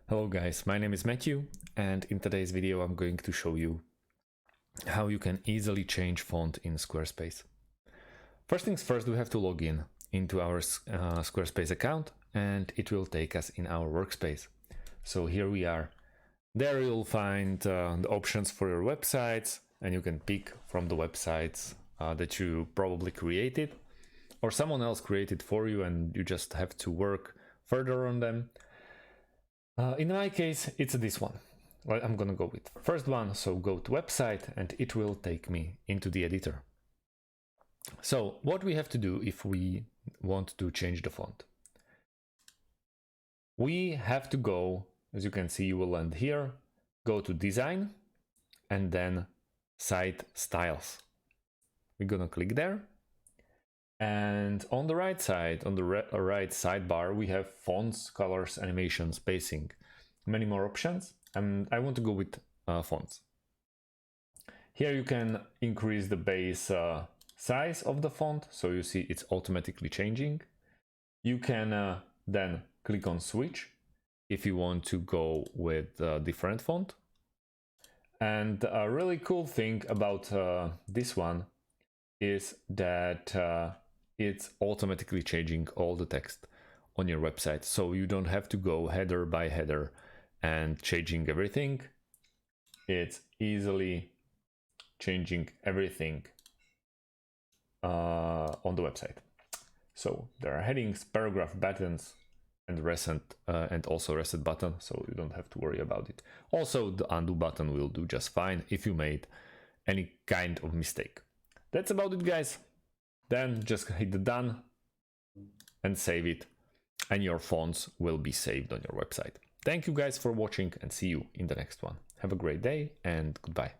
Hello guys, my name is Matthew, and in today's video I'm going to show you how you can easily change font in Squarespace. First things first, we have to log in into our Squarespace account, and it will take us in our workspace. So here we are. There you'll find the options for your websites, and you can pick from the websites that you probably created or someone else created for you, and you just have to work further on them. In my case, it's this one. I'm gonna go with the first one, so go to website and it will take me into the editor. So what we have to do if we want to change the font? We have to go, as you can see, you will land here, go to design and then site styles. We're gonna click there. And on the right side, on the right sidebar, we have fonts, colors, animation, spacing, many more options. And I want to go with fonts. Here you can increase the base size of the font, so you see it's automatically changing. You can then click on switch if you want to go with a different font. And a really cool thing about this one is that it's automatically changing all the text on your website, so you don't have to go header by header and changing everything. It's easily changing everything on the website. So there are headings, paragraph, buttons, and reset, and also reset button, so you don't have to worry about it. Also, the undo button will do just fine if you made any kind of mistake. That's about it, guys. Then just hit the done and save it, and your fonts will be saved on your website. Thank you guys for watching, and see you in the next one. Have a great day and goodbye.